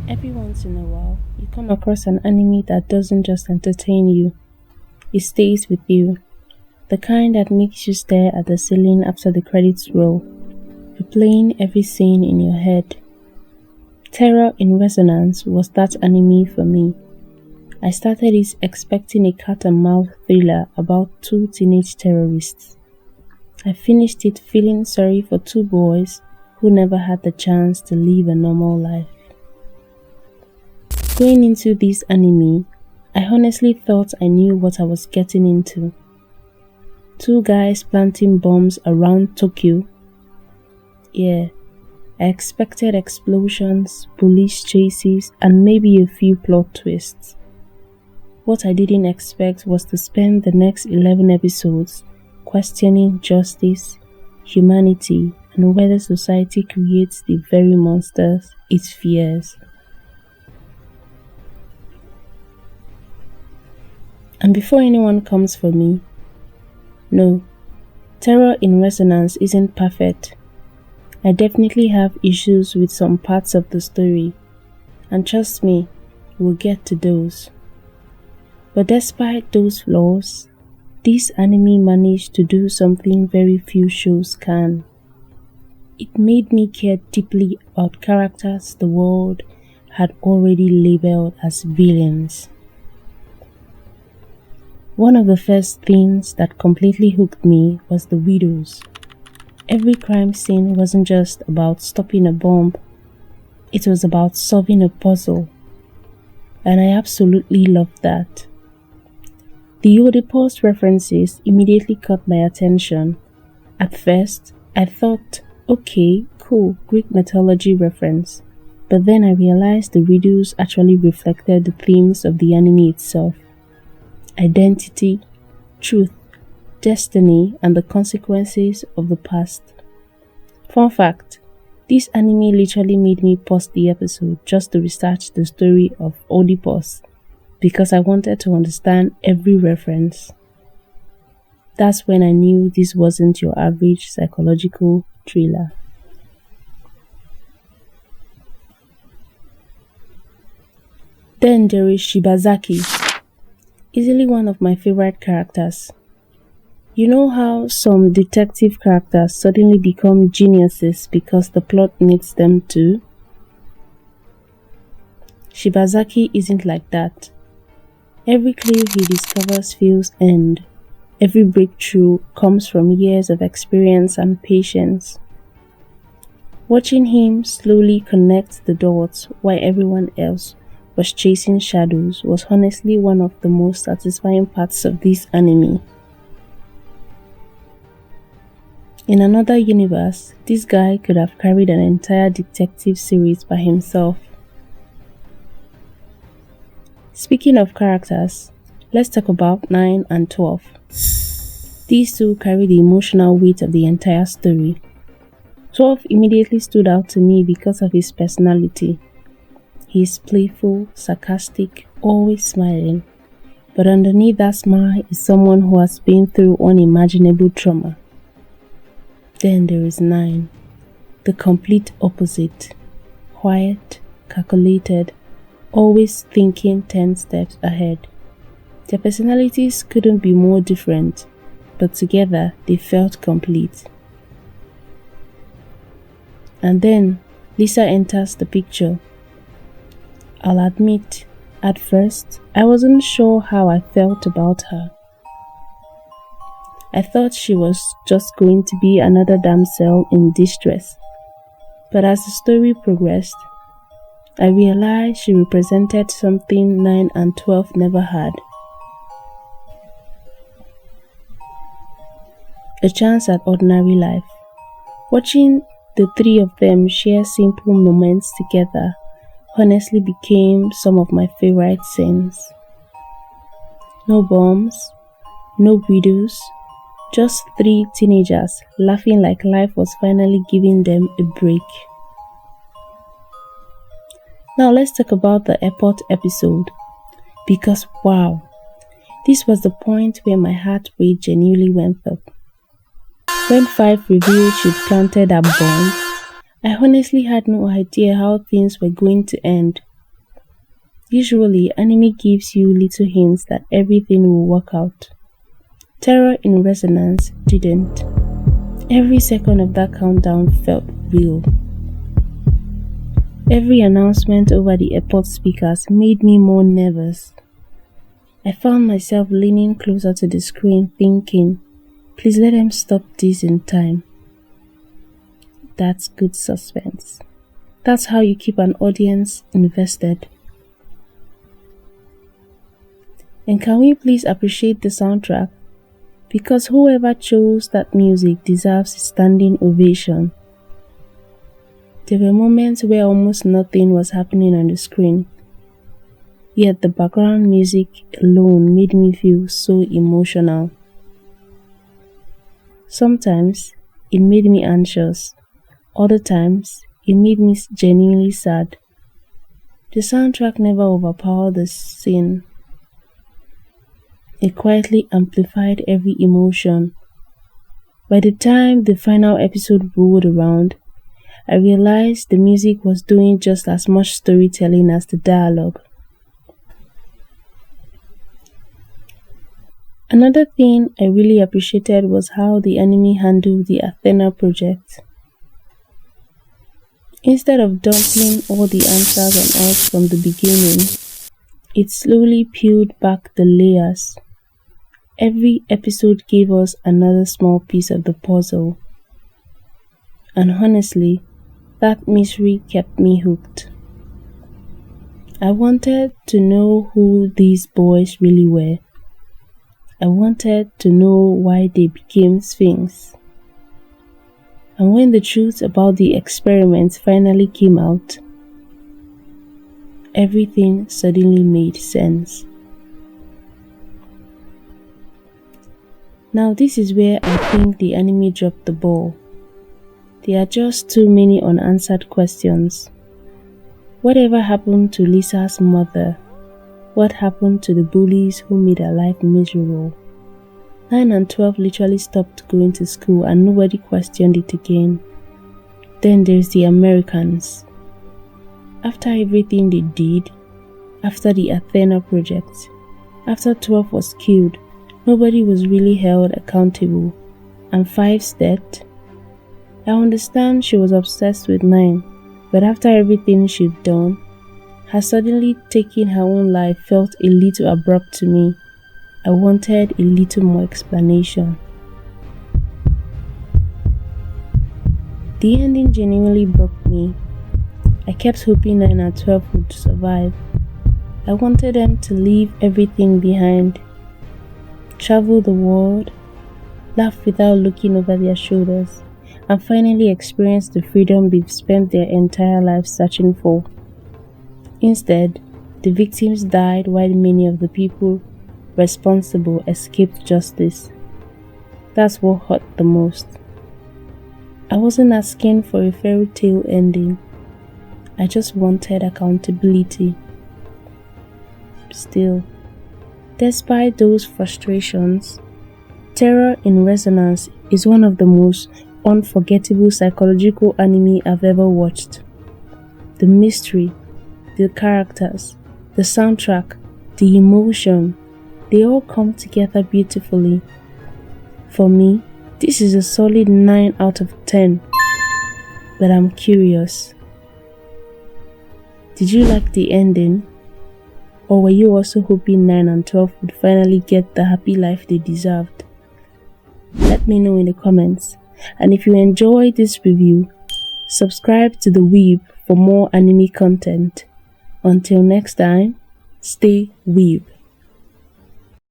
Every once in a while, you come across an anime that doesn't just entertain you, it stays with you. The kind that makes you stare at the ceiling after the credits roll, replaying every scene in your head. Terror in Resonance was that anime for me. I started it expecting a cat and mouse thriller about two teenage terrorists. I finished it feeling sorry for two boys who never had the chance to live a normal life. Going into this anime, I honestly thought I knew what I was getting into. Two guys planting bombs around Tokyo. Yeah, I expected explosions, police chases, and maybe a few plot twists. What I didn't expect was to spend the next 11 episodes questioning justice, humanity, and whether society creates the very monsters it fears. And before anyone comes for me, no, Terror in Resonance isn't perfect. I definitely have issues with some parts of the story, and trust me, we'll get to those. But despite those flaws, this anime managed to do something very few shows can. It made me care deeply about characters the world had already labeled as villains. One of the first things that completely hooked me was the widows. Every crime scene wasn't just about stopping a bomb, it was about solving a puzzle. And I absolutely loved that. The Oedipus references immediately caught my attention. At first, I thought, okay, cool, Greek mythology reference. But then I realized the widows actually reflected the themes of the anime itself. Identity, truth, destiny, and the consequences of the past. Fun fact, this anime literally made me pause the episode just to research the story of Oedipus because I wanted to understand every reference. That's when I knew this wasn't your average psychological thriller. Then there is Shibazaki, easily one of my favorite characters. You know how some detective characters suddenly become geniuses because the plot needs them to? Shibazaki isn't like that. Every clue he discovers feels earned. Every breakthrough comes from years of experience and patience. Watching him slowly connect the dots while everyone else was chasing shadows was honestly one of the most satisfying parts of this anime. In another universe, this guy could have carried an entire detective series by himself. Speaking of characters, let's talk about 9 and 12. These two carry the emotional weight of the entire story. 12 immediately stood out to me because of his personality. He is playful, sarcastic, always smiling. But underneath that smile is someone who has been through unimaginable trauma. Then there is 9, the complete opposite. Quiet, calculated, always thinking 10 steps ahead. Their personalities couldn't be more different, but together they felt complete. And then Lisa enters the picture. I'll admit, at first, I wasn't sure how I felt about her. I thought she was just going to be another damsel in distress. But as the story progressed, I realized she represented something 9 and 12 never had. A chance at ordinary life. Watching the three of them share simple moments together honestly became some of my favorite scenes. No bombs, no widows, just 3 teenagers laughing like life was finally giving them a break. Now let's talk about the airport episode, because wow, this was the point where my heart rate genuinely went up. When 5 revealed she'd planted a bomb, I honestly had no idea how things were going to end. Usually, anime gives you little hints that everything will work out. Terror in Resonance didn't. Every second of that countdown felt real. Every announcement over the airport speakers made me more nervous. I found myself leaning closer to the screen thinking, please let them stop this in time. That's good suspense. That's how you keep an audience invested. And can we please appreciate the soundtrack? Because whoever chose that music deserves a standing ovation. There were moments where almost nothing was happening on the screen, yet the background music alone made me feel so emotional. Sometimes it made me anxious, other times it made me genuinely sad. The soundtrack never overpowered the scene. It quietly amplified every emotion. By the time the final episode rolled around, I realized the music was doing just as much storytelling as the dialogue. Another thing I really appreciated was how the anime handled the Athena Project. Instead of dumping all the answers on us from the beginning, it slowly peeled back the layers. Every episode gave us another small piece of the puzzle. And honestly, that mystery kept me hooked. I wanted to know who these boys really were. I wanted to know why they became Sphinx. And when the truth about the experiment finally came out, everything suddenly made sense. Now this is where I think the anime dropped the ball. There are just too many unanswered questions. Whatever happened to Lisa's mother? What happened to the bullies who made her life miserable? 9 and 12 literally stopped going to school and nobody questioned it again. Then there's the Americans. After everything they did, after the Athena Project, after 12 was killed, nobody was really held accountable. And 5's death? I understand she was obsessed with 9, but after everything she'd done, her suddenly taking her own life felt a little abrupt to me. I wanted a little more explanation. The ending genuinely broke me. I kept hoping 9 and 12 would survive. I wanted them to leave everything behind, travel the world, laugh without looking over their shoulders, and finally experience the freedom they've spent their entire lives searching for. Instead, the victims died while many of the people responsible escaped justice. That's what hurt the most. I wasn't asking for a fairy tale ending. I just wanted accountability. Still, despite those frustrations, Terror in Resonance is one of the most unforgettable psychological anime I've ever watched. The mystery, the characters, the soundtrack, the emotion, they all come together beautifully. For me, this is a solid 9 out of 10. But I'm curious. Did you like the ending? Or were you also hoping 9 and 12 would finally get the happy life they deserved? Let me know in the comments. And if you enjoyed this review, subscribe to the Weeb for more anime content. Until next time, stay Weeb.